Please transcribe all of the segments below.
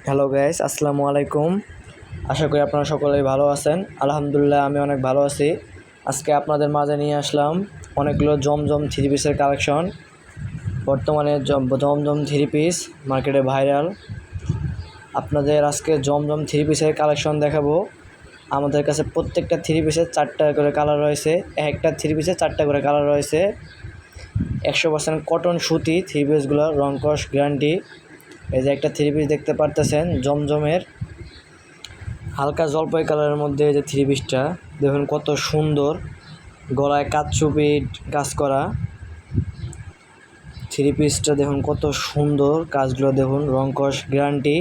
Hello guys, আসসালামু আলাইকুম। আশা করি আপনারা সকলেই ভালো আছেন। আলহামদুলিল্লাহ আমি অনেক ভালো আছি। আজকে আপনাদের মাঝে নিয়ে আসলাম অনেকগুলো জমজম থ্রি পিসের কালেকশন। বর্তমানে জমজম থ্রি পিস মার্কেটে ভাইরাল। আপনাদের আজকে জমজম থ্রি পিসের কালেকশন দেখাবো। আমাদের কাছে প্রত্যেকটা থ্রি পিসের 4টা করে কালার রয়েছে। একটা থ্রি পিসে 4টা করে কালার রয়েছে। 100% কটন সুতি থ্রি পিসগুলো, রং কস গ্যারান্টি। এই যে একটা থ্রি পিস দেখতে পারতেছেন জমজমের, হালকা জলপাই কালারের মধ্যে। এই যে থ্রি পিসটা দেখুন কত সুন্দর, গলায় কাচচুপি কাজ করা থ্রি পিসটা দেখুন কত সুন্দর, কাজগুলো দেখুন, রং কস গ্যারান্টি,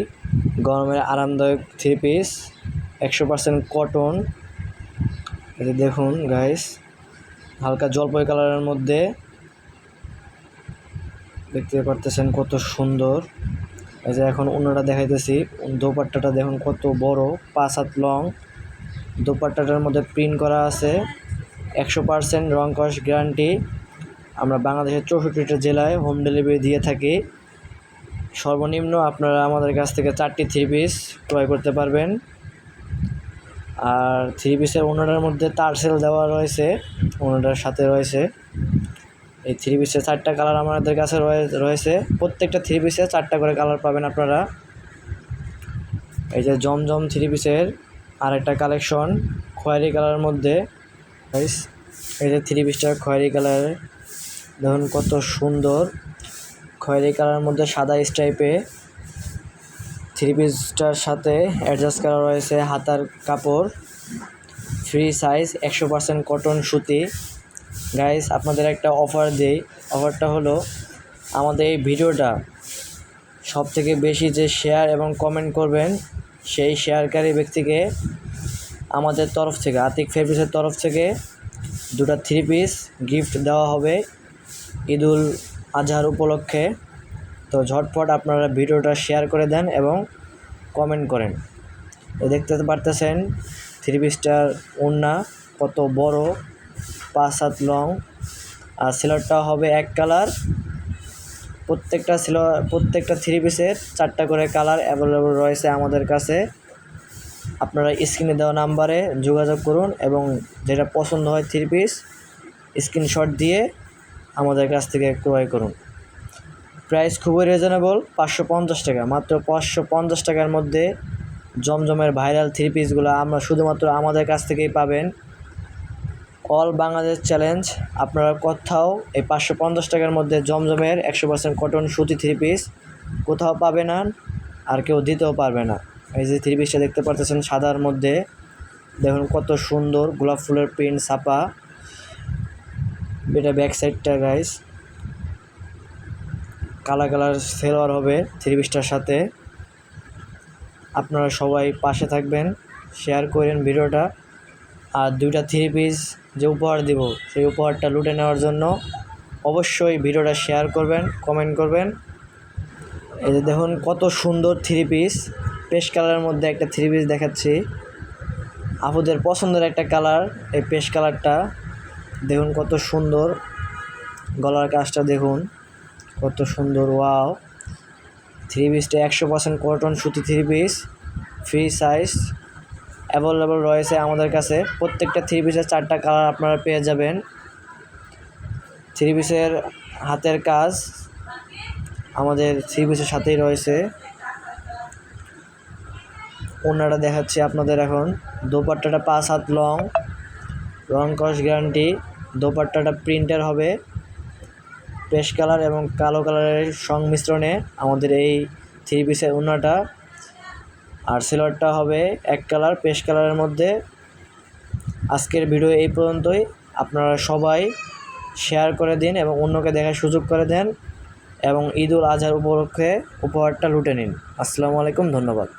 গরমের আরামদায়ক থ্রি পিস, 100% কটন। এই যে দেখুন গাইস, হালকা জলপাই কালারের মধ্যে দেখতে পারতেছেন কত সুন্দর। এই যে এখন অন্যটা দেখাইতেছি। দোপাট্টাটা দেখুন কত বড়, 5 হাত লং। দোপাট্টাটার মধ্যে প্রিন্ট করা আছে, 100% রং কস গ্যারান্টি। আমরা বাংলাদেশের 64টা জেলায় হোম ডেলিভারি দিয়ে থাকি। সর্বনিম্ন আপনারা আমাদের কাছ থেকে 4টি থ্রি পিস ক্রয় করতে পারবেন। আর থ্রি পিসের অন্যটার মধ্যে টার্সেল দেওয়া রয়েছে, অন্যটার সাথে রয়েছে। এই থ্রি পিসের 4টা কালার আমাদের কাছে রয়েছে। প্রত্যেকটা থ্রি পিসে 4টা করে কালার পাবেন আপনারা। এই যে জমজম থ্রি পিসের আরেকটা কালেকশন খয়েরি কালারের মধ্যে। এই যে থ্রি পিসটা খয়েরি কালারের, দেখুন কত সুন্দর, খয়েরি কালারের মধ্যে সাদা স্ট্রাইপে। থ্রি পিসটার সাথে অ্যাডজাস্ট করা রয়েছে হাতার কাপড়, ফ্রি সাইজ, 100% কটন সুতি। গাইস, আপনাদের একটা অফার দেই। অফারটা হলো, আমাদের এই ভিডিওটা সবথেকে বেশি যে শেয়ার এবং কমেন্ট করবেন, সেই শেয়ারকারী ব্যক্তিকে আমাদের তরফ থেকে, আতিক ফেব্রিক্সের তরফ থেকে 2টা থ্রি পিস গিফট দেওয়া হবে ঈদুল আজহার উপলক্ষে। তো ঝটপট আপনারা ভিডিওটা শেয়ার করে দেন এবং কমেন্ট করেন। দেখতে পারতেছেন থ্রি পিসটার ওড়না কত বড়, 5 হাত লং। আর সিলারটা হবে এক কালার। প্রত্যেকটা থ্রি পিসের 4টা করে কালার অ্যাভেলেবল রয়েছে আমাদের কাছে। আপনারা স্ক্রিনে দেওয়া নাম্বারে যোগাযোগ করুন এবং যেটা পছন্দ হয় থ্রি পিস স্ক্রিনশট দিয়ে আমাদের কাছ থেকে ক্রয় করুন। প্রাইস খুবই রিজনেবল, 550 টাকা, মাত্র 550 টাকার মধ্যে জমজমের ভাইরাল থ্রি পিসগুলো আমরা শুধুমাত্র আমাদের কাছ থেকেই পাবেন। অল বাংলাদেশ চ্যালেঞ্জ, আপনারা কোথাও এই 550 টাকার মধ্যে জমজমের 100% কটন সুতি থ্রি পিস কোথাও পাবে না, আর কেউ দিতেও পারবে না। এই যে থ্রি পিসটা দেখতে পারতেছেন সাদার মধ্যে, দেখুন কত সুন্দর, গোলাপ ফুলের প্রিন্ট ছাপা। এটা ব্যাক সাইডটা গাইস, কালার সেলোয়ার হবে থ্রি পিসটার সাথে। আপনারা সবাই পাশে থাকবেন, শেয়ার করেন ভিডিওটা। আর 2টা থ্রি পিস যে উপহার দিব, সেই উপহারটা লুটে নেওয়ার জন্য অবশ্যই ভিডিওটা শেয়ার করবেন, কমেন্ট করবেন। এই যে দেখুন কত সুন্দর থ্রি পিস, পেস্ট কালারের মধ্যে একটা থ্রি পিস দেখাচ্ছি। আপুদের পছন্দের একটা কালার এই পেস্ট কালারটা, দেখুন কত সুন্দর, গলার কাজটা দেখুন কত সুন্দর। ওয়াও, থ্রি পিসটা 100% কটন সুতি three piece, free size available রয়েছে আমাদের কাছে। প্রত্যেকটা থ্রি পিসের 4টা কালার আপনারা পেয়ে যাবেন। থ্রি পিসের হাতের কাজ আমাদের থ্রি পিসের সাথেই রয়েছে। ওড়নাটা দেখাচ্ছি আপনাদের এখন। দোপাট্টাটা 5 হাত লং, রং কস গ্যারান্টি। দোপাট্টাটা প্রিন্টার হবে, পেস্ট কালার এবং কালো কালারের সংমিশ্রণে আমাদের এই থ্রি পিসের ওড়নাটা। আর সেলোয়ারটা হবে এক কালার, পেস্ট কালারের মধ্যে। আজকের ভিডিও এই পর্যন্তই। আপনারা সবাই শেয়ার করে দিন এবং অন্যকে দেখার সুযোগ করে দেন এবং ঈদুল আজহার উপলক্ষে উপহারটা লুটে নিন। আসসালামু আলাইকুম, ধন্যবাদ।